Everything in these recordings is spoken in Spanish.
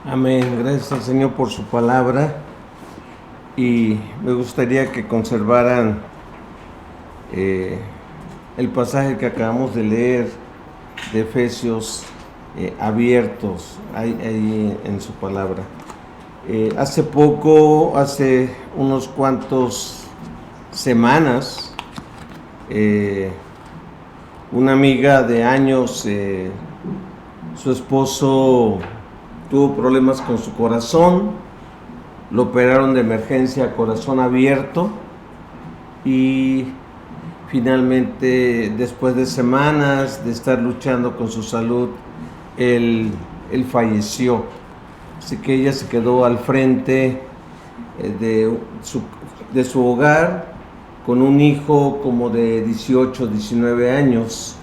Amén. Gracias al Señor por su palabra. Y me gustaría que conservaran el pasaje que acabamos de leer de Efesios abiertos ahí en su palabra. Hace unos cuantos semanas, una amiga de años, su esposo tuvo problemas con su corazón, lo operaron de emergencia a corazón abierto y finalmente, después de semanas de estar luchando con su salud, él falleció. Así que ella se quedó al frente de su hogar con un hijo como de 18, 19 años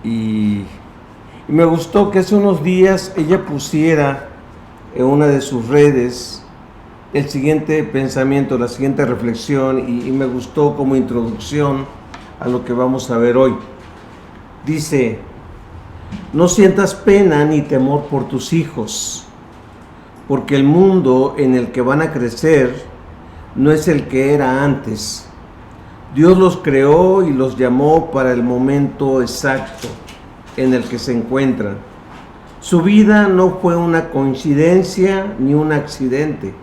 y me gustó que hace unos días ella pusiera en una de sus redes el siguiente pensamiento, la siguiente reflexión, y me gustó como introducción a lo que vamos a ver hoy. Dice: no sientas pena ni temor por tus hijos, porque el mundo en el que van a crecer no es el que era antes. Dios los creó y los llamó para el momento exacto en el que se encuentran. Su vida no fue una coincidencia ni un accidente.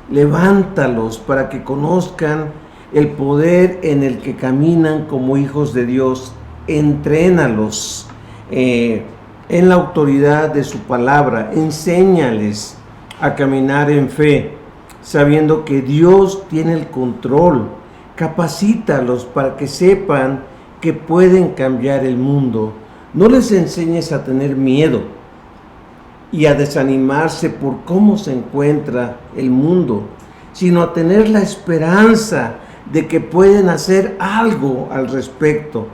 Levántalos para que conozcan el poder en el que caminan como hijos de Dios. Entrénalos en la autoridad de su palabra. Enséñales a caminar en fe, sabiendo que Dios tiene el control. Capacítalos para que sepan que pueden cambiar el mundo. No les enseñes a tener miedo y a desanimarse por cómo se encuentra el mundo, sino a tener la esperanza de que pueden hacer algo al respecto.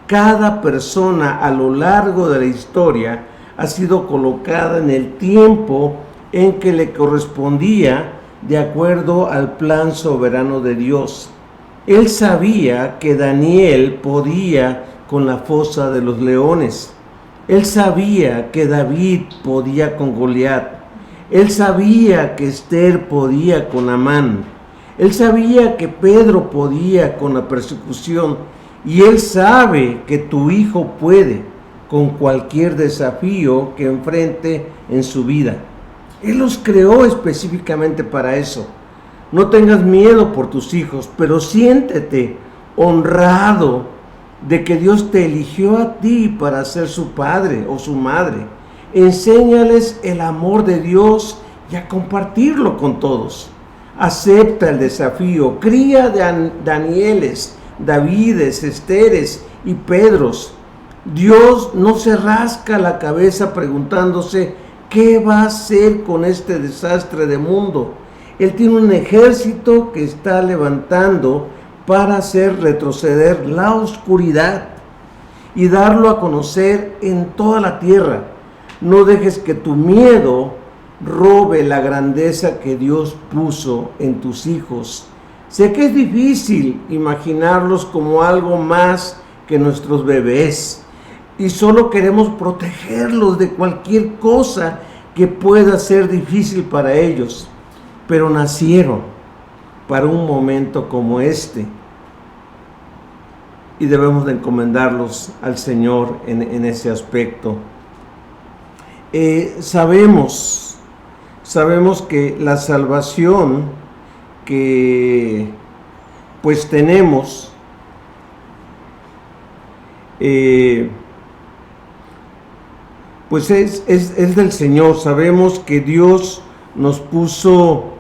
Cada persona a lo largo de la historia ha sido colocada en el tiempo en que le correspondía de acuerdo al plan soberano de Dios. Él sabía que Daniel podía con la fosa de los leones. Él sabía que David podía con Goliat. Él sabía que Esther podía con Amán. Él sabía que Pedro podía con la persecución. Y Él sabe que tu hijo puede con cualquier desafío que enfrente en su vida. Él los creó específicamente para eso. No tengas miedo por tus hijos, pero siéntete honrado de que Dios te eligió a ti para ser su padre o su madre. Enséñales el amor de Dios y a compartirlo con todos. Acepta el desafío. Cría de Danieles, Davides, Esteres y Pedros. Dios no se rasca la cabeza preguntándose qué va a hacer con este desastre de mundo. Él tiene un ejército que está levantando para hacer retroceder la oscuridad y darlo a conocer en toda la tierra. No dejes que tu miedo robe la grandeza que Dios puso en tus hijos. Sé que es difícil imaginarlos como algo más que nuestros bebés y solo queremos protegerlos de cualquier cosa que pueda ser difícil para ellos, pero nacieron para un momento como este y debemos de encomendarlos al Señor en ese aspecto. Sabemos que la salvación que pues tenemos pues es del Señor. Sabemos que Dios nos puso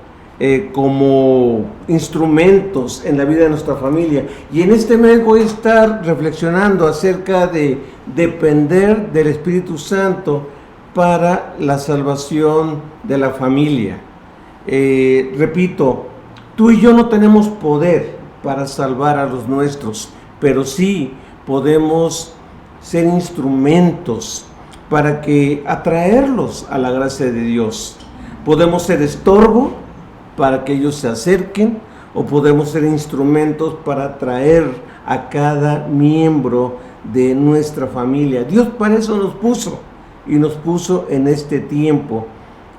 como instrumentos en la vida de nuestra familia, y en este mes voy a estar reflexionando acerca de depender del Espíritu Santo para la salvación de la familia. Repito, tú y yo no tenemos poder para salvar a los nuestros, pero sí podemos ser instrumentos para que atraerlos a la gracia de Dios. Podemos ser estorbo para que ellos se acerquen, o podemos ser instrumentos para atraer a cada miembro de nuestra familia. Dios para eso nos puso, y nos puso en este tiempo.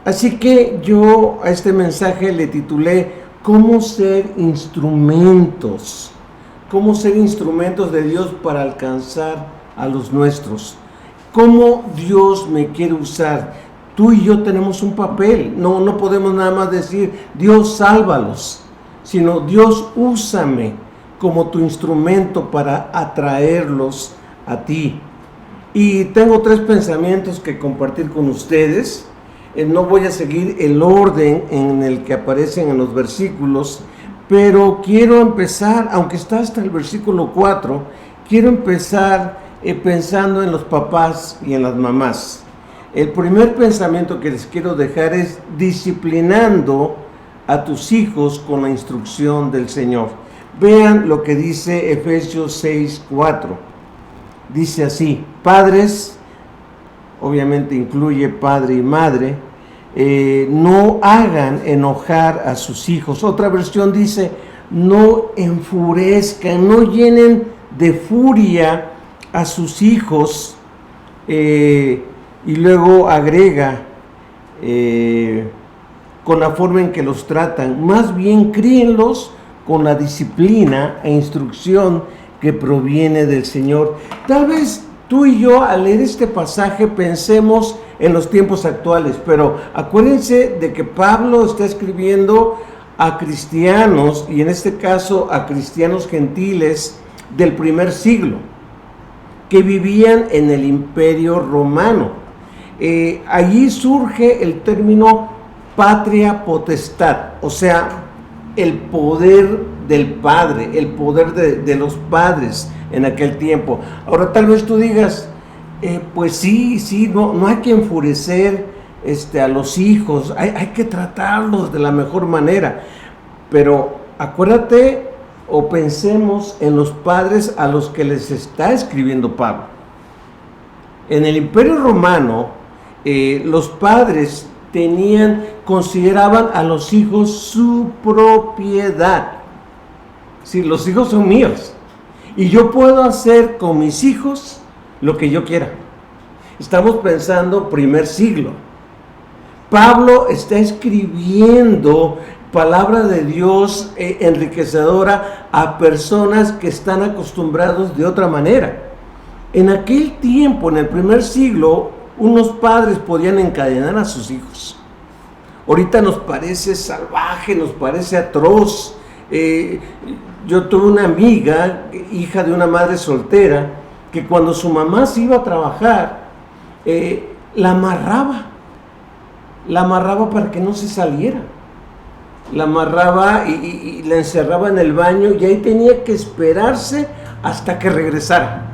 Así que yo a este mensaje le titulé ¿Cómo ser instrumentos? ¿Cómo ser instrumentos de Dios para alcanzar a los nuestros? ¿Cómo Dios me quiere usar? Tú y yo tenemos un papel. No podemos nada más decir, Dios sálvalos, sino Dios úsame como tu instrumento para atraerlos a ti. Y tengo 3 pensamientos que compartir con ustedes. No voy a seguir el orden en el que aparecen en los versículos, pero quiero empezar, aunque está hasta el versículo 4, quiero empezar pensando en los papás y en las mamás. El primer pensamiento que les quiero dejar es disciplinando a tus hijos con la instrucción del Señor. Vean lo que dice Efesios 6:4. Dice así: padres, obviamente incluye padre y madre, no hagan enojar a sus hijos. Otra versión dice, no enfurezcan, no llenen de furia a sus hijos. Y luego agrega, con la forma en que los tratan, más bien críenlos con la disciplina e instrucción que proviene del Señor. Tal vez tú y yo al leer este pasaje pensemos en los tiempos actuales, pero acuérdense de que Pablo está escribiendo a cristianos, y en este caso a cristianos gentiles del primer siglo, que vivían en el Imperio Romano. Allí surge el término patria potestad, o sea, el poder del padre, el poder de los padres en aquel tiempo. Ahora tal vez tú digas, pues sí, no hay que enfurecer a los hijos, hay que tratarlos de la mejor manera, pero acuérdate o pensemos en los padres a los que les está escribiendo Pablo. En el Imperio Romano, los padres consideraban a los hijos su propiedad. Sí, los hijos son míos y yo puedo hacer con mis hijos lo que yo quiera. Estamos pensando primer siglo. Pablo está escribiendo palabra de Dios enriquecedora a personas que están acostumbrados de otra manera. En aquel tiempo, en el primer siglo, unos padres podían encadenar a sus hijos. Ahorita nos parece salvaje, nos parece atroz. Yo tuve una amiga, hija de una madre soltera, que cuando su mamá se iba a trabajar, la amarraba para que no se saliera. La amarraba y la encerraba en el baño, y ahí tenía que esperarse hasta que regresara,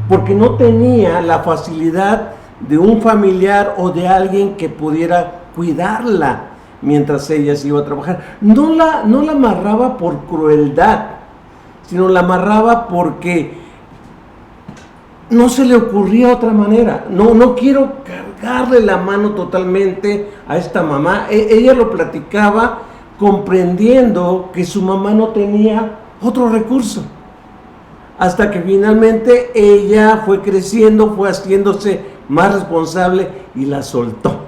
porque no tenía la facilidad de un familiar o de alguien que pudiera cuidarla mientras ella se iba a trabajar. No la amarraba por crueldad, sino la amarraba porque no se le ocurría otra manera. No quiero cargarle la mano totalmente a esta mamá. Ella lo platicaba comprendiendo que su mamá no tenía otro recurso. Hasta que finalmente ella fue creciendo, fue haciéndose más responsable y la soltó.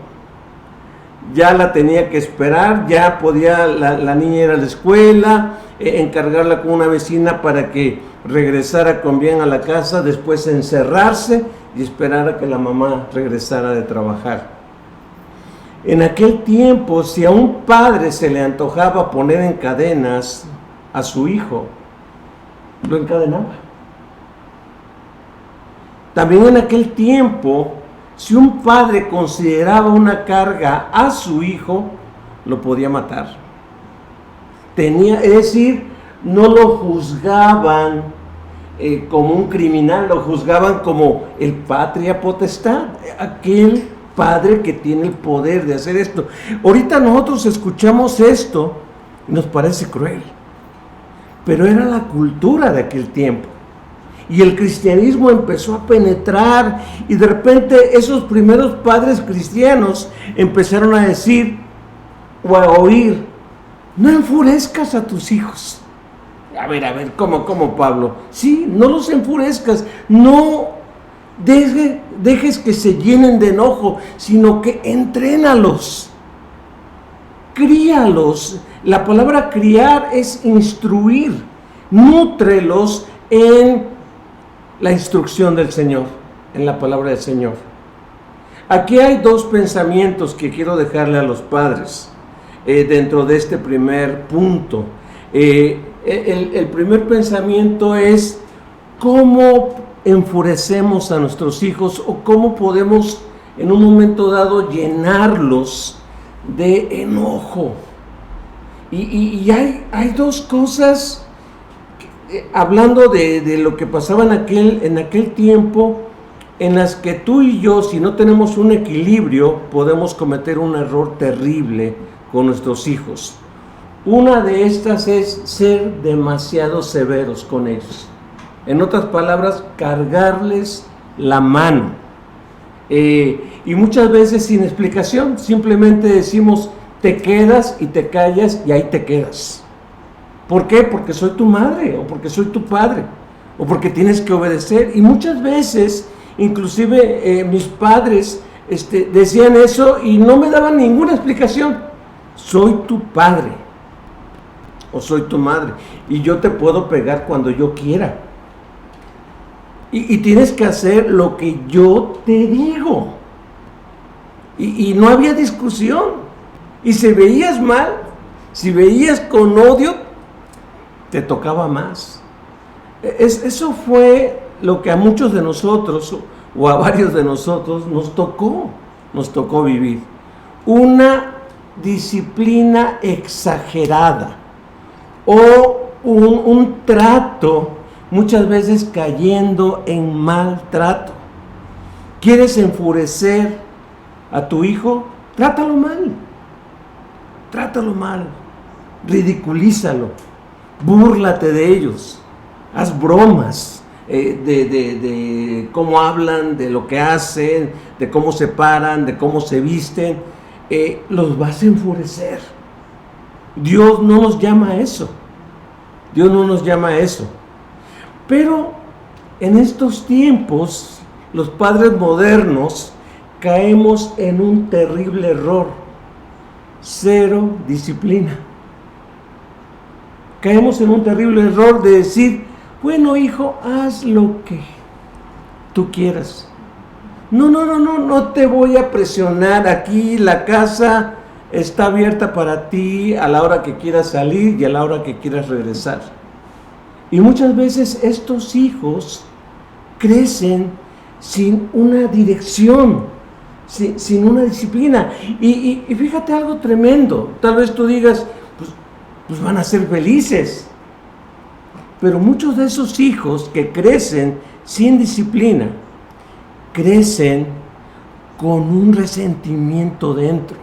Ya la tenía que esperar, ya podía la niña ir a la escuela, encargarla con una vecina para que regresara con bien a la casa, después encerrarse y esperar a que la mamá regresara de trabajar. En aquel tiempo, si a un padre se le antojaba poner en cadenas a su hijo, lo encadenaba. También en aquel tiempo, si un padre consideraba una carga a su hijo, lo podía matar. Es decir, no lo juzgaban como un criminal, lo juzgaban como el patria potestad, aquel padre que tiene el poder de hacer esto. Ahorita nosotros escuchamos esto y nos parece cruel, pero era la cultura de aquel tiempo. Y el cristianismo empezó a penetrar, y de repente esos primeros padres cristianos empezaron a decir o a oír: no enfurezcas a tus hijos. A ver, ¿cómo Pablo? Sí, no los enfurezcas, no dejes que se llenen de enojo, sino que entrénalos, críalos. La palabra criar es instruir, nútrelos en la instrucción del Señor, en la palabra del Señor. Aquí hay dos pensamientos que quiero dejarle a los padres dentro de este primer punto. El primer pensamiento es cómo enfurecemos a nuestros hijos o cómo podemos en un momento dado llenarlos de enojo. Y hay dos cosas, hablando de lo que pasaba en aquel tiempo, en las que tú y yo, si no tenemos un equilibrio, podemos cometer un error terrible con nuestros hijos. Una de estas es ser demasiado severos con ellos. En otras palabras, cargarles la mano. Y muchas veces sin explicación, simplemente decimos, te quedas y te callas y ahí te quedas. ¿Por qué? Porque soy tu madre, o porque soy tu padre, o porque tienes que obedecer. Y muchas veces, inclusive mis padres decían eso y no me daban ninguna explicación. Soy tu padre, o soy tu madre, y yo te puedo pegar cuando yo quiera. Y tienes que hacer lo que yo te digo. Y no había discusión. Y si veías mal, si veías con odio, te tocaba más. Eso fue lo que a muchos de nosotros, o a varios de nosotros, nos tocó vivir. Una disciplina exagerada, o un trato muchas veces cayendo en maltrato. ¿Quieres enfurecer a tu hijo? Trátalo mal, ridiculízalo, búrlate de ellos, haz bromas de cómo hablan, de lo que hacen, de cómo se paran, de cómo se visten. Los vas a enfurecer. Dios no nos llama a eso. Pero en estos tiempos, los padres modernos caemos en un terrible error: cero disciplina. Caemos en un terrible error de decir, bueno, hijo, haz lo que tú quieras. No te voy a presionar. Aquí la casa está abierta para ti a la hora que quieras salir y a la hora que quieras regresar. Y muchas veces estos hijos crecen sin una dirección, sin una disciplina. Y fíjate algo tremendo. Tal vez tú digas, pues van a ser felices. Pero muchos de esos hijos que crecen sin disciplina, crecen con un resentimiento dentro.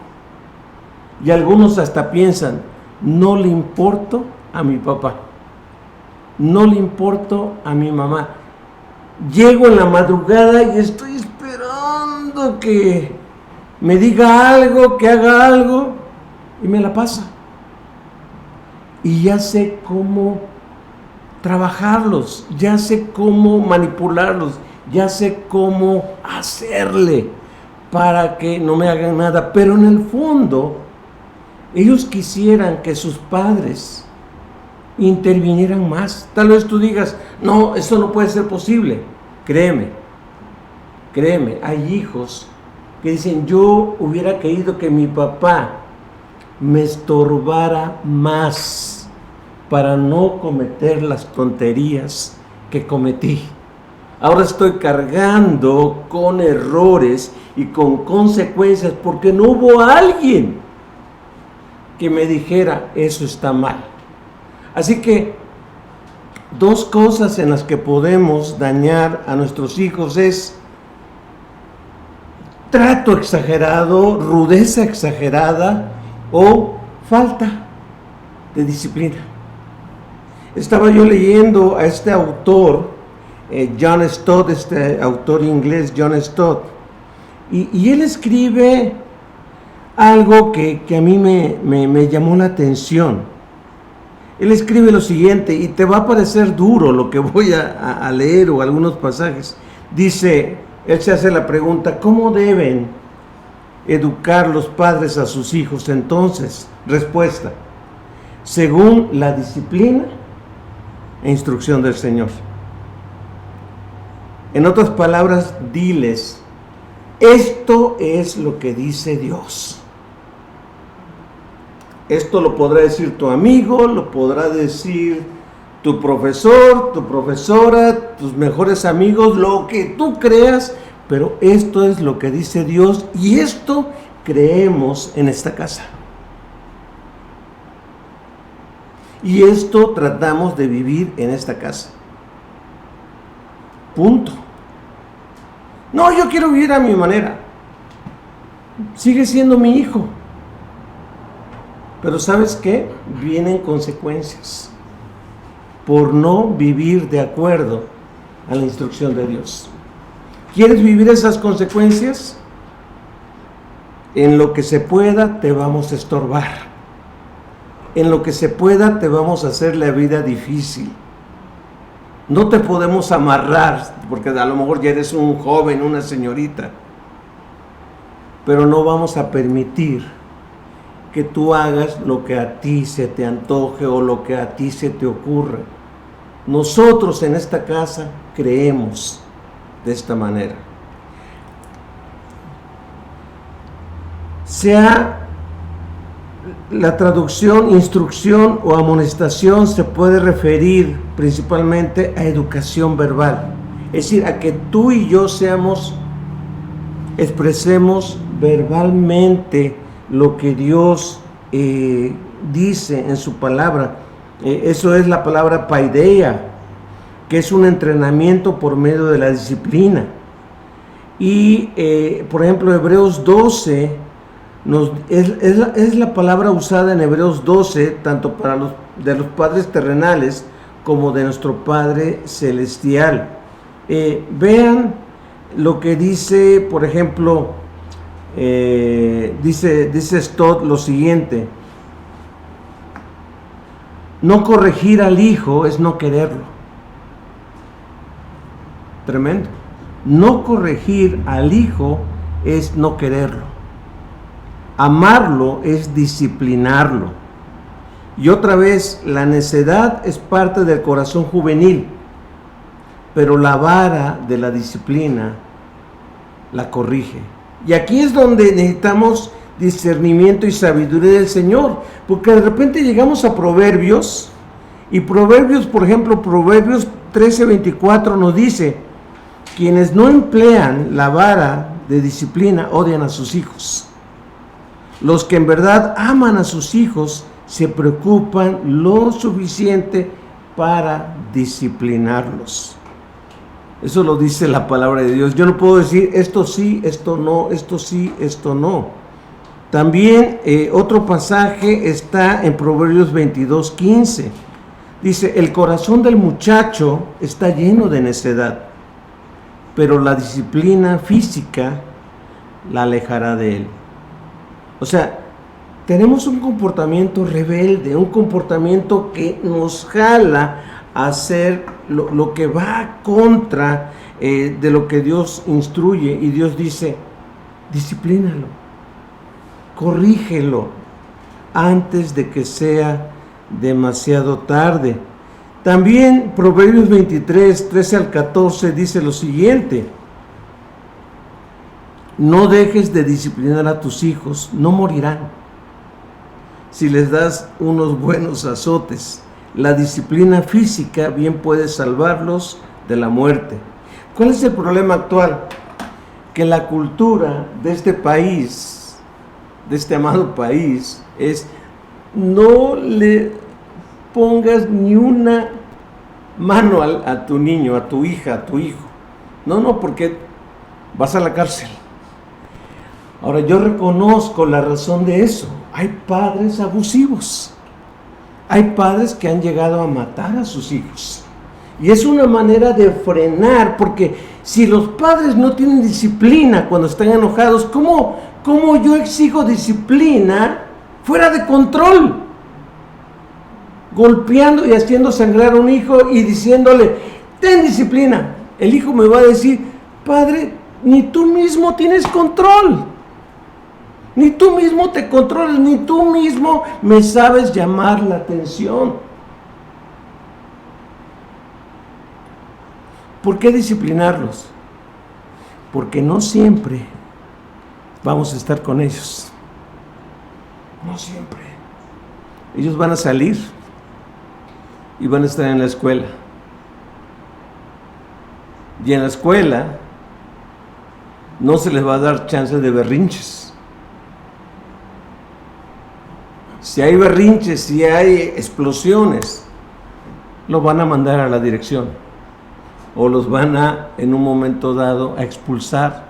Y algunos hasta piensan, no le importo a mi papá, no le importo a mi mamá. Llego en la madrugada y estoy esperando que me diga algo, que haga algo, y me la pasa. Y ya sé cómo trabajarlos, ya sé cómo manipularlos, ya sé cómo hacerle para que no me hagan nada. Pero en el fondo, ellos quisieran que sus padres intervinieran más. Tal vez tú digas, no, eso no puede ser posible. Créeme, hay hijos que dicen, yo hubiera querido que mi papá me estorbara más para no cometer las tonterías que cometí. Ahora estoy cargando con errores y con consecuencias porque no hubo alguien que me dijera, eso está mal. Así que dos cosas en las que podemos dañar a nuestros hijos es trato exagerado, rudeza exagerada o falta de disciplina. Estaba yo leyendo a este autor, John Stott, este autor inglés, John Stott, y él escribe algo que a mí me llamó la atención. Él escribe lo siguiente, y te va a parecer duro lo que voy a leer o algunos pasajes. Dice, él se hace la pregunta, ¿cómo deben educar los padres a sus hijos? Entonces, respuesta, según la disciplina e instrucción del Señor. En otras palabras, diles, esto es lo que dice Dios. Esto lo podrá decir tu amigo, lo podrá decir tu profesor, tu profesora, tus mejores amigos, lo que tú creas, pero esto es lo que dice Dios y esto creemos en esta casa. Y esto tratamos de vivir en esta casa. Punto. No, yo quiero vivir a mi manera. Sigue siendo mi hijo. Pero ¿sabes qué? Vienen consecuencias por no vivir de acuerdo a la instrucción de Dios. ¿Quieres vivir esas consecuencias? En lo que se pueda te vamos a estorbar. En lo que se pueda te vamos a hacer la vida difícil. No te podemos amarrar, porque a lo mejor ya eres un joven, una señorita. Pero no vamos a permitir que tú hagas lo que a ti se te antoje o lo que a ti se te ocurra. Nosotros en esta casa creemos de esta manera. Sea la traducción, instrucción o amonestación se puede referir principalmente a educación verbal. Es decir, a que tú y yo expresemos verbalmente lo que Dios dice en su palabra. Eso es la palabra paideia, que es un entrenamiento por medio de la disciplina. Y, por ejemplo, Hebreos 12, es la palabra usada en Hebreos 12, tanto para los padres terrenales como de nuestro Padre Celestial. Vean lo que dice, por ejemplo, dice Stott lo siguiente: no corregir al hijo es no quererlo. Tremendo. No corregir al hijo es no quererlo. Amarlo es disciplinarlo. Y otra vez, la necedad es parte del corazón juvenil, pero la vara de la disciplina la corrige. Y aquí es donde necesitamos discernimiento y sabiduría del Señor, porque de repente llegamos a Proverbios, y Proverbios, por ejemplo, Proverbios 13:24 nos dice: quienes no emplean la vara de disciplina odian a sus hijos. Los que en verdad aman a sus hijos se preocupan lo suficiente para disciplinarlos. Eso lo dice la palabra de Dios. Yo no puedo decir esto sí, esto no, esto sí, esto no. También otro pasaje está en Proverbios 22:15. Dice: el corazón del muchacho está lleno de necedad, pero la disciplina física la alejará de él. O sea, tenemos un comportamiento rebelde, un comportamiento que nos jala a hacer lo que va contra de lo que Dios instruye. Y Dios dice: disciplínalo, corrígelo antes de que sea demasiado tarde. También Proverbios 23, 13 al 14 dice lo siguiente: no dejes de disciplinar a tus hijos, no morirán si les das unos buenos azotes. La disciplina física bien puede salvarlos de la muerte. ¿Cuál es el problema actual? Que la cultura de este país, de este amado país, es: no le pongas ni una mano a tu niño, a tu hija, a tu hijo. No, porque vas a la cárcel. Ahora, yo reconozco la razón de eso. Hay padres abusivos. Hay padres que han llegado a matar a sus hijos. Y es una manera de frenar, porque si los padres no tienen disciplina cuando están enojados, ¿cómo yo exijo disciplina fuera de control? Golpeando y haciendo sangrar a un hijo y diciéndole: ten disciplina. El hijo me va a decir: Padre, ni tú mismo tienes control. Ni tú mismo te controlas, ni tú mismo me sabes llamar la atención. ¿Por qué disciplinarlos? Porque no siempre vamos a estar con ellos. No siempre. Ellos van a salir y van a estar en la escuela. Y en la escuela no se les va a dar chance de berrinches. Si hay berrinches, si hay explosiones, los van a mandar a la dirección o los van a, en un momento dado, a expulsar.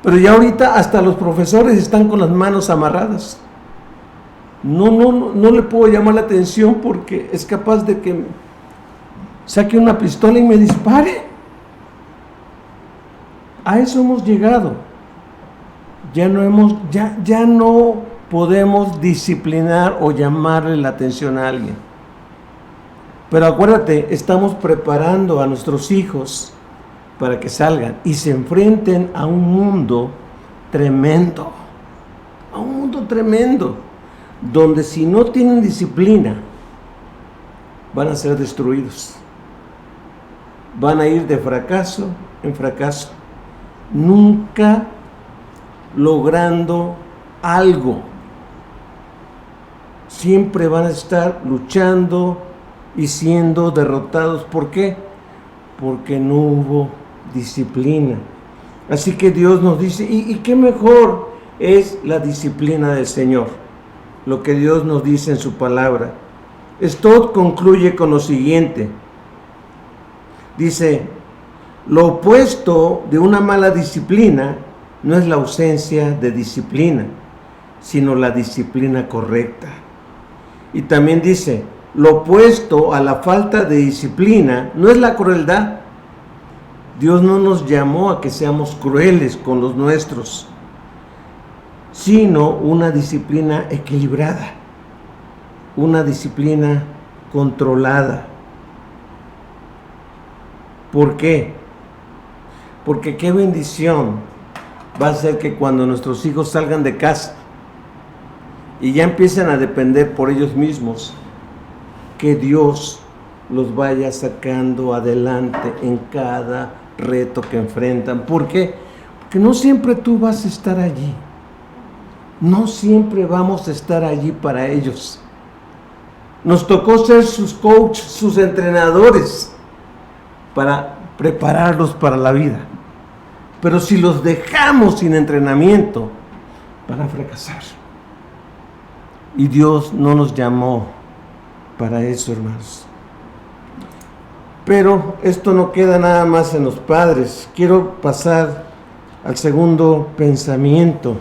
Pero ya ahorita hasta los profesores están con las manos amarradas. No le puedo llamar la atención porque es capaz de que saque una pistola y me dispare. A eso hemos llegado. Ya no podemos disciplinar o llamarle la atención a alguien. Pero acuérdate, estamos preparando a nuestros hijos para que salgan y se enfrenten a un mundo tremendo. A un mundo tremendo, donde si no tienen disciplina, van a ser destruidos. Van a ir de fracaso en fracaso, nunca logrando algo. Siempre van a estar luchando y siendo derrotados. ¿Por qué? Porque no hubo disciplina. Así que Dios nos dice, ¿y qué mejor es la disciplina del Señor? Lo que Dios nos dice en su palabra. Esto concluye con lo siguiente. Dice, lo opuesto de una mala disciplina no es la ausencia de disciplina, sino la disciplina correcta. Y también dice, lo opuesto a la falta de disciplina no es la crueldad. Dios no nos llamó a que seamos crueles con los nuestros, sino una disciplina equilibrada, una disciplina controlada. ¿Por qué? Porque qué bendición va a ser que cuando nuestros hijos salgan de casa y ya empiecen a depender por ellos mismos, que Dios los vaya sacando adelante en cada reto que enfrentan. ¿Por qué? Porque no siempre tú vas a estar allí. No siempre vamos a estar allí para ellos. Nos tocó ser sus coaches, sus entrenadores, para prepararlos para la vida. Pero si los dejamos sin entrenamiento, van a fracasar. Y Dios no nos llamó para eso, hermanos. Pero esto no queda nada más en los padres. Quiero pasar al segundo pensamiento.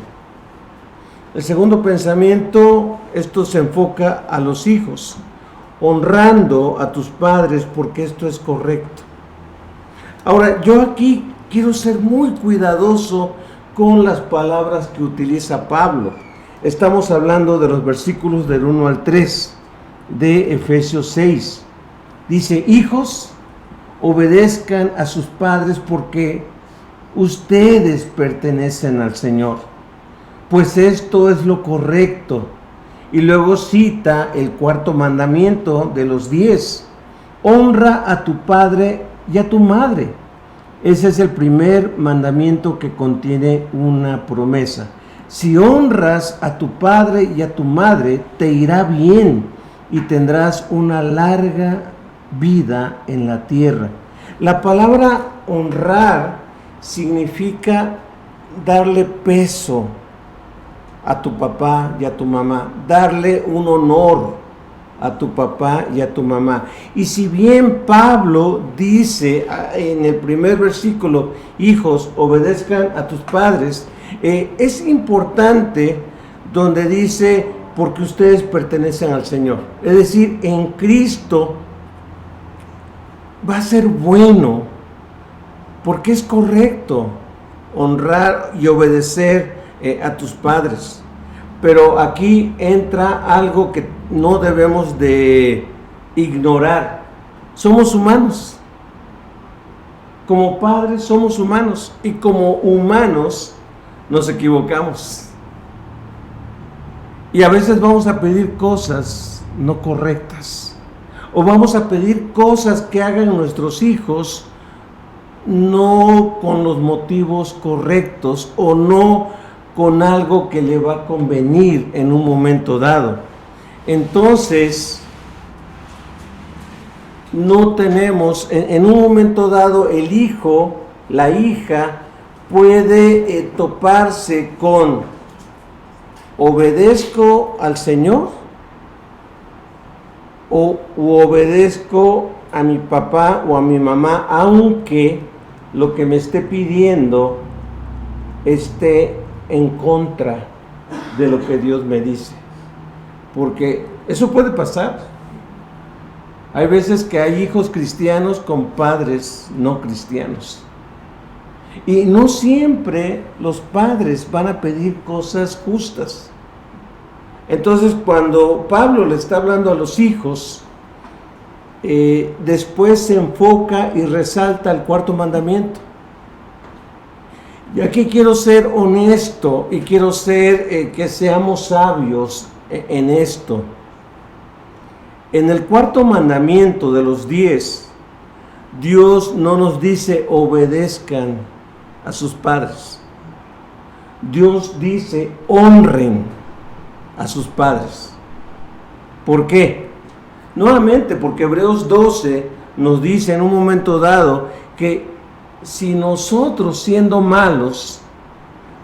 El segundo pensamiento, esto se enfoca a los hijos, honrando a tus padres porque esto es correcto. Ahora, yo aquí quiero ser muy cuidadoso con las palabras que utiliza Pablo. Estamos hablando de los versículos del 1 al 3 de Efesios 6. Dice, hijos, obedezcan a sus padres porque ustedes pertenecen al Señor, pues esto es lo correcto. Y luego cita el cuarto mandamiento de los 10. Honra a tu padre y a tu madre. Ese es el primer mandamiento que contiene una promesa. Si honras a tu padre y a tu madre, te irá bien y tendrás una larga vida en la tierra. La palabra honrar significa darle peso a tu papá y a tu mamá, darle un honor a tu papá y a tu mamá. Y si bien Pablo dice en el primer versículo, hijos, obedezcan a tus padres, es importante donde dice, porque ustedes pertenecen al Señor. Es decir, en Cristo va a ser bueno, porque es correcto honrar y obedecer a tus padres. Pero aquí entra algo que no debemos de ignorar. Somos humanos. Como padres somos humanos y como humanos nos equivocamos. Y a veces vamos a pedir cosas no correctas. O vamos a pedir cosas que hagan nuestros hijos no con los motivos correctos o no con algo que le va a convenir en un momento dado. Entonces, no tenemos, en un momento dado, el hijo, la hija, puede toparse con: obedezco al Señor o obedezco a mi papá o a mi mamá, aunque lo que me esté pidiendo esté en contra de lo que Dios me dice. Porque eso puede pasar. Hay veces que hay hijos cristianos con padres no cristianos. Y no siempre los padres van a pedir cosas justas. Entonces, cuando Pablo le está hablando a los hijos, después se enfoca y resalta el cuarto mandamiento. Y aquí quiero ser honesto y quiero ser que seamos sabios en esto. En el cuarto mandamiento de los 10, Dios no nos dice obedezcan a sus padres. Dios dice honren a sus padres. ¿Por qué? Nuevamente, porque Hebreos 12 nos dice en un momento dado que si nosotros, siendo malos,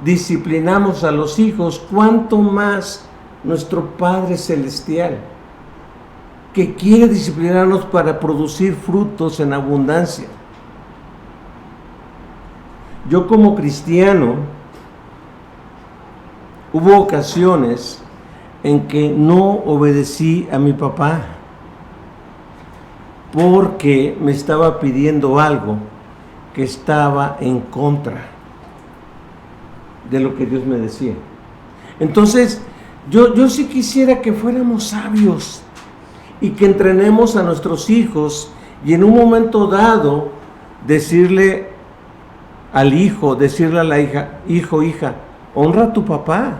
disciplinamos a los hijos, ¿cuánto más nuestro Padre Celestial, que quiere disciplinarnos para producir frutos en abundancia? Yo como cristiano, hubo ocasiones en que no obedecí a mi papá porque me estaba pidiendo algo que estaba en contra de lo que Dios me decía. Entonces, yo sí quisiera que fuéramos sabios y que entrenemos a nuestros hijos y en un momento dado decirle al hijo, decirle a la hija: hijo, hija, honra a tu papá,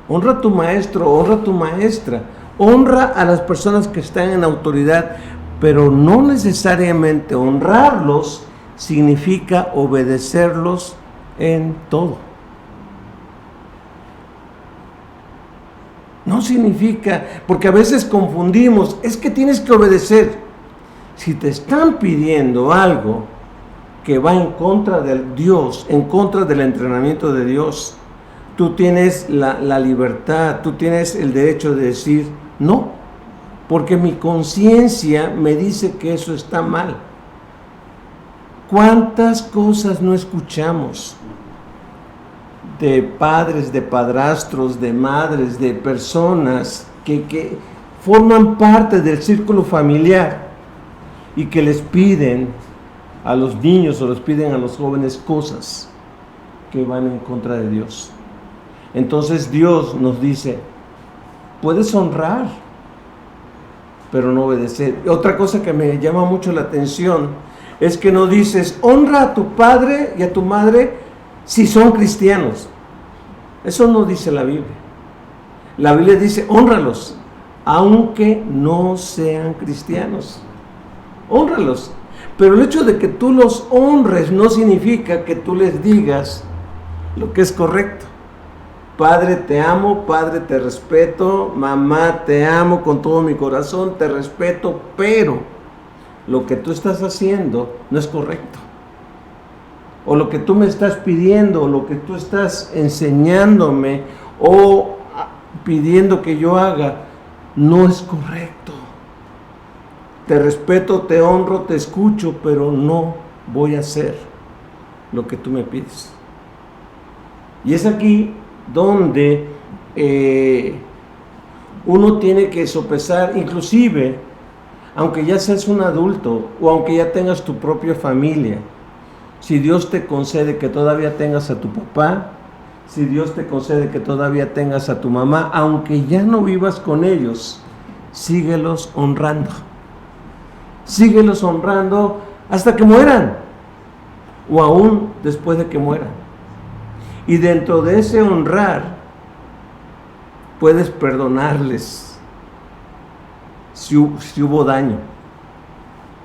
honra a tu maestro, honra a tu maestra, honra a las personas que están en autoridad, pero no necesariamente honrarlos significa obedecerlos en todo. No significa, porque a veces confundimos, es que tienes que obedecer. Si te están pidiendo algo que va en contra de Dios, en contra del entrenamiento de Dios, tú tienes la libertad, tú tienes el derecho de decir no, porque mi conciencia me dice que eso está mal. ¿Cuántas cosas no escuchamos de padres, de padrastros, de madres, de personas que forman parte del círculo familiar y que les piden a los niños o les piden a los jóvenes cosas que van en contra de Dios? Entonces Dios nos dice: puedes honrar, pero no obedecer. Otra cosa que me llama mucho la atención es que no dices honra a tu padre y a tu madre si son cristianos. Eso no dice la Biblia. La Biblia dice hónralos aunque no sean cristianos. Hónralos. Pero el hecho de que tú los honres no significa que tú les digas lo que es correcto. Padre, te amo, padre, te respeto, mamá, te amo con todo mi corazón, te respeto, pero lo que tú estás haciendo no es correcto. O lo que tú me estás pidiendo, o lo que tú estás enseñándome o pidiendo que yo haga, no es correcto. Te respeto, te honro, te escucho, pero no voy a hacer lo que tú me pides. Y es aquí donde uno tiene que sopesar, inclusive, aunque ya seas un adulto o aunque ya tengas tu propia familia, si Dios te concede que todavía tengas a tu papá, si Dios te concede que todavía tengas a tu mamá, aunque ya no vivas con ellos, síguelos honrando. Síguelos honrando hasta que mueran. o aún después de que mueran. Y dentro de ese honrar, puedes perdonarles si hubo daño.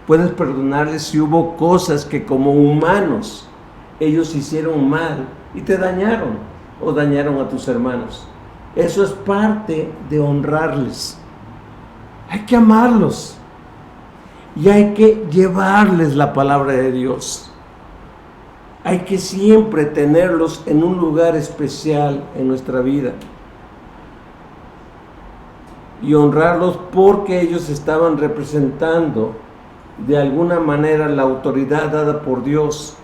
Puedes perdonarles si hubo cosas que como humanos ellos hicieron mal y te dañaron o dañaron a tus hermanos. Eso es parte de honrarles. Hay que amarlos y hay que llevarles la palabra de Dios. Hay que siempre tenerlos en un lugar especial en nuestra vida y honrarlos porque ellos estaban representando de alguna manera la autoridad dada por Dios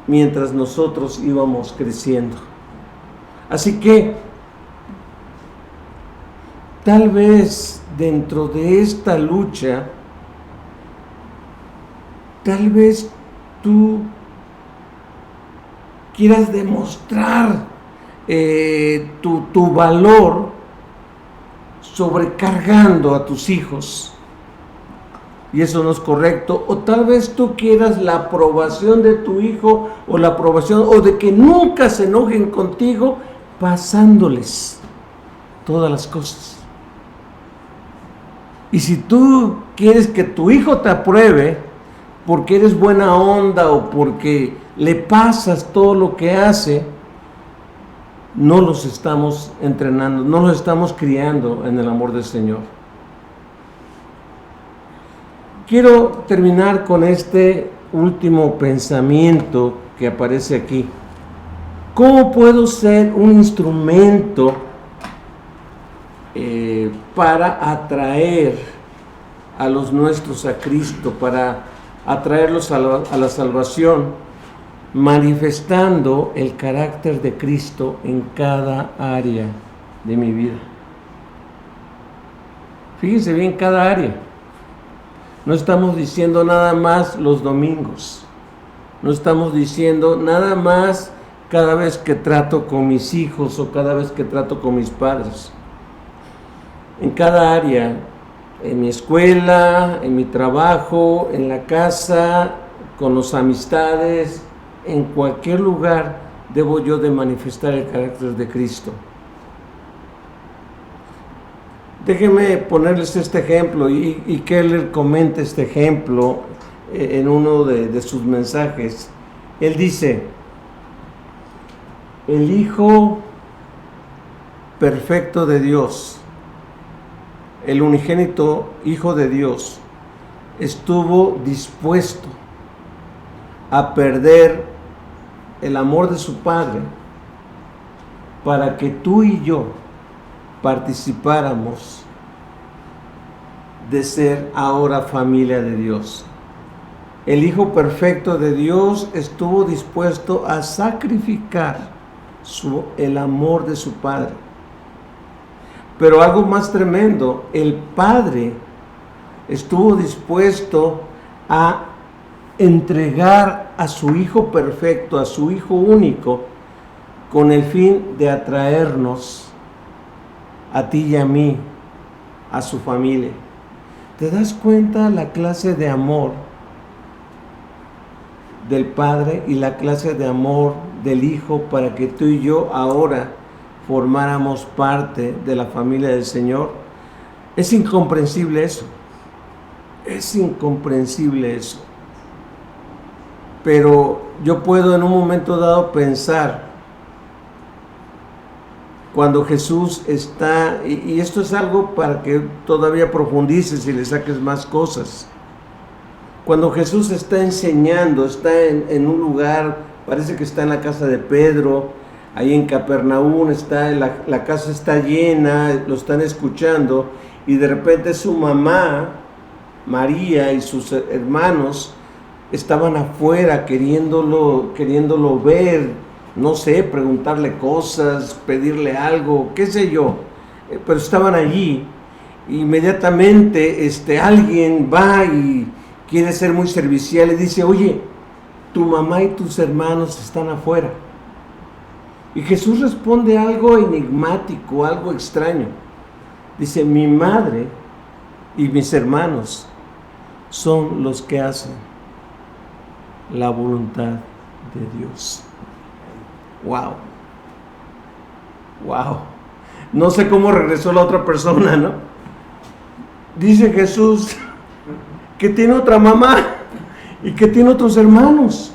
mientras nosotros íbamos creciendo. Así que tal vez dentro de esta lucha, tal vez tú quieras demostrar tu valor sobrecargando a tus hijos. Y eso no es correcto. O tal vez tú quieras la aprobación de tu hijo, o la aprobación, o de que nunca se enojen contigo, pasándoles todas las cosas. Y si tú quieres que tu hijo te apruebe porque eres buena onda o porque le pasas todo lo que hace, no los estamos entrenando, no los estamos criando en el amor del Señor. Quiero terminar con este último pensamiento que aparece aquí. ¿Cómo puedo ser un instrumento para atraer a los nuestros a Cristo, para atraerlos a la salvación, manifestando el carácter de Cristo en cada área de mi vida? Fíjense bien, cada área. No estamos diciendo nada más los domingos. No estamos diciendo nada más cada vez que trato con mis hijos o cada vez que trato con mis padres. En cada área, en mi escuela, en mi trabajo, en la casa, con las amistades, en cualquier lugar debo yo de manifestar el carácter de Cristo. Déjenme ponerles este ejemplo y Keller comenta este ejemplo en uno de sus mensajes. Él dice: el Hijo perfecto de Dios, el unigénito Hijo de Dios, estuvo dispuesto a perder el amor de su Padre para que tú y yo participáramos de ser ahora familia de Dios. El Hijo perfecto de Dios estuvo dispuesto a sacrificar el amor de su Padre. Pero algo más tremendo, el Padre estuvo dispuesto a entregar a su Hijo perfecto, a su Hijo único, con el fin de atraernos a ti y a mí, a su familia. ¿Te das cuenta la clase de amor del Padre y la clase de amor del Hijo para que tú y yo ahora formáramos parte de la familia del Señor? Es incomprensible eso. Es incomprensible eso. Pero yo puedo en un momento dado pensar, cuando Jesús está, y esto es algo para que todavía profundices y le saques más cosas. Cuando Jesús está enseñando, está en un lugar, parece que está en la casa de Pedro, ahí en Capernaum, la casa está llena, lo están escuchando, y de repente su mamá, María, y sus hermanos estaban afuera queriéndolo ver, no sé, preguntarle cosas, pedirle algo, qué sé yo, pero estaban allí. Inmediatamente alguien va y quiere ser muy servicial y dice: oye, tu mamá y tus hermanos están afuera. Y Jesús responde algo enigmático, algo extraño. Dice: mi madre y mis hermanos son los que hacen la voluntad de Dios. Wow. Wow. No sé cómo regresó la otra persona, ¿no? Dice Jesús que tiene otra mamá y que tiene otros hermanos.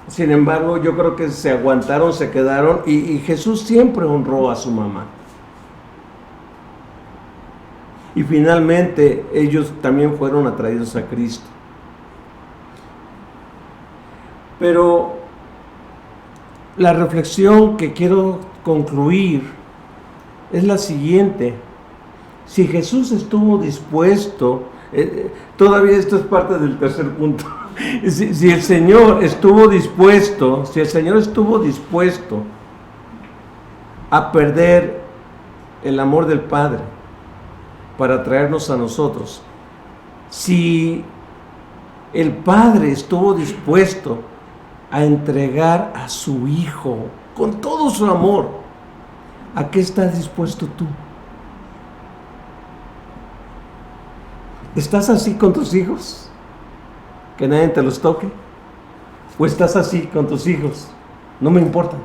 Sin embargo, yo creo que se aguantaron, se quedaron y Jesús siempre honró a su mamá. Y finalmente ellos también fueron atraídos a Cristo. Pero la reflexión que quiero concluir es la siguiente. Si Jesús estuvo dispuesto, todavía esto es parte del tercer punto. Si el Señor estuvo dispuesto a perder el amor del Padre para traernos a nosotros, si el Padre estuvo dispuesto a entregar a su Hijo con todo su amor, ¿a qué estás dispuesto tú? ¿Estás así con tus hijos? ¿Que nadie te los toque? ¿O estás así con tus hijos? No me importa.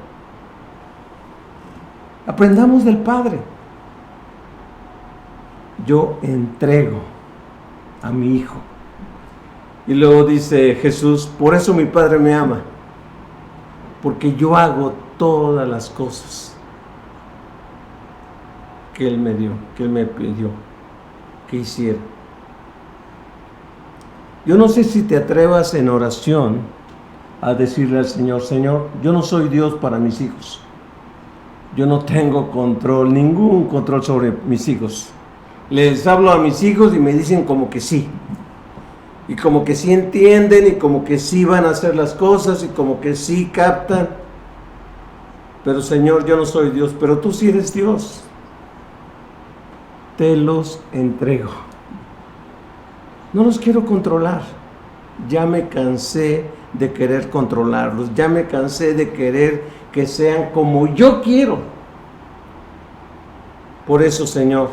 Aprendamos del Padre. Yo entrego a mi Hijo. Y luego dice Jesús, por eso mi Padre me ama, porque yo hago todas las cosas que Él me dio, que Él me pidió que hiciera. Yo no sé si te atrevas en oración a decirle al Señor, Señor, yo no soy Dios para mis hijos. Yo no tengo control, ningún control sobre mis hijos. Les hablo a mis hijos y me dicen como que sí. Y como que sí entienden y como que sí van a hacer las cosas y como que sí captan. Pero Señor, yo no soy Dios, pero tú sí eres Dios. Te los entrego. No los quiero controlar. Ya me cansé de querer controlarlos. Ya me cansé de querer que sean como yo quiero. Por eso, Señor,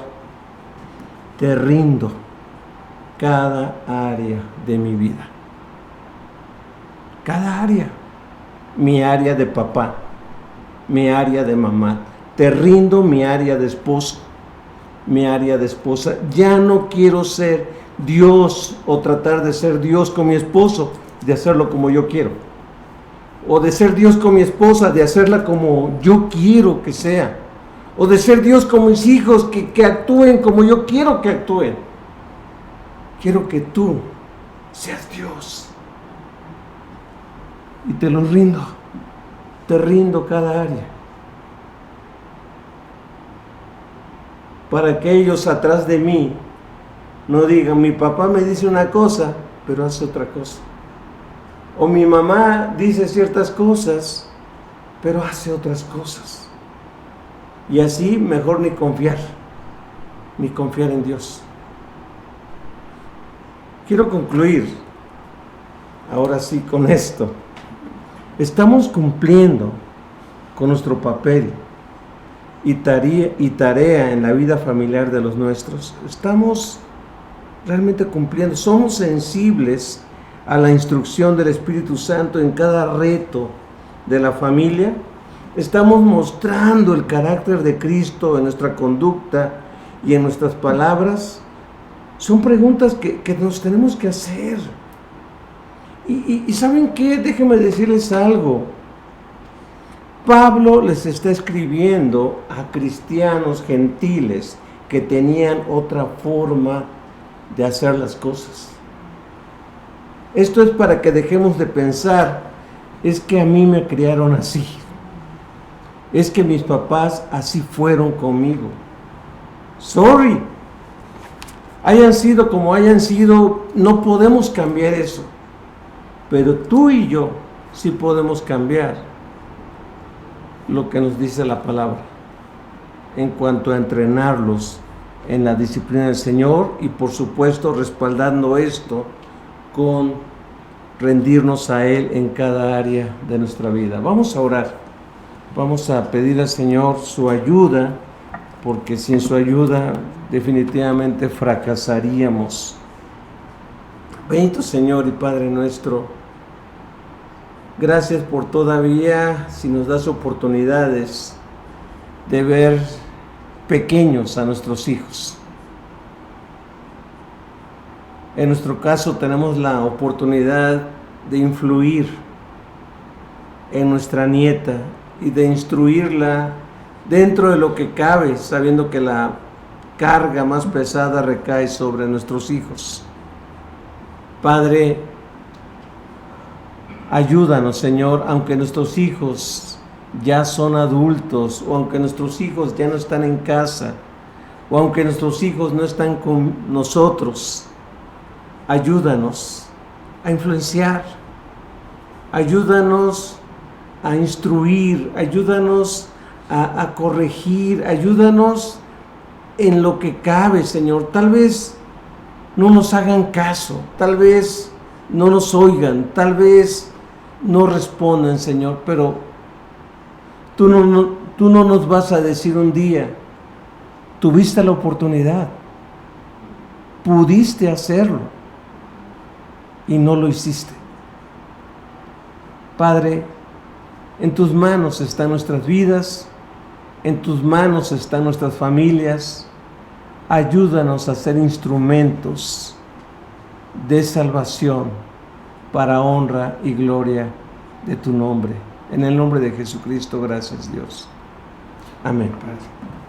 te rindo cada área de mi vida. Cada área. Mi área de papá, mi área de mamá. Te rindo mi área de esposo, mi área de esposa. Ya no quiero ser Dios o tratar de ser Dios con mi esposo, de hacerlo como yo quiero. O de ser Dios con mi esposa, de hacerla como yo quiero que sea. O de ser Dios con mis hijos, que actúen como yo quiero que actúen. Quiero que tú seas Dios. Y te lo rindo. Te rindo cada área. Para que ellos atrás de mí no digan, mi papá me dice una cosa, pero hace otra cosa. O mi mamá dice ciertas cosas, pero hace otras cosas. Y así mejor ni confiar en Dios. Quiero concluir ahora sí con esto. Estamos cumpliendo con nuestro papel y tarea en la vida familiar de los nuestros. Estamos realmente cumpliendo. Somos sensibles a la instrucción del Espíritu Santo en cada reto de la familia. Estamos mostrando el carácter de Cristo en nuestra conducta y en nuestras palabras. Son preguntas que nos tenemos que hacer. Y ¿saben qué? Déjenme decirles algo. Pablo les está escribiendo a cristianos gentiles que tenían otra forma de hacer las cosas. Esto es para que dejemos de pensar, es que a mí me criaron así. Es que mis papás así fueron conmigo. Sorry. Hayan sido como hayan sido, no podemos cambiar eso. Pero tú y yo sí podemos cambiar lo que nos dice la palabra en cuanto a entrenarlos en la disciplina del Señor y por supuesto respaldando esto con rendirnos a Él en cada área de nuestra vida. Vamos a orar, vamos a pedir al Señor su ayuda, porque sin su ayuda definitivamente fracasaríamos. Bendito Señor y Padre nuestro, gracias por todavía, si nos das oportunidades de ver pequeños a nuestros hijos. En nuestro caso tenemos la oportunidad de influir en nuestra nieta y de instruirla dentro de lo que cabe, sabiendo que la carga más pesada recae sobre nuestros hijos. Padre, ayúdanos, Señor, aunque nuestros hijos ya son adultos, o aunque nuestros hijos ya no están en casa, o aunque nuestros hijos no están con nosotros, ayúdanos a influenciar, ayúdanos a instruir, ayúdanos a corregir, ayúdanos en lo que cabe, Señor. Tal vez no nos hagan caso, tal vez no nos oigan, tal vez no respondan, Señor, pero tú no nos vas a decir un día, tuviste la oportunidad, pudiste hacerlo y no lo hiciste. Padre, en tus manos están nuestras vidas, en tus manos están nuestras familias. Ayúdanos a ser instrumentos de salvación para honra y gloria de tu nombre. En el nombre de Jesucristo, gracias Dios. Amén, Padre.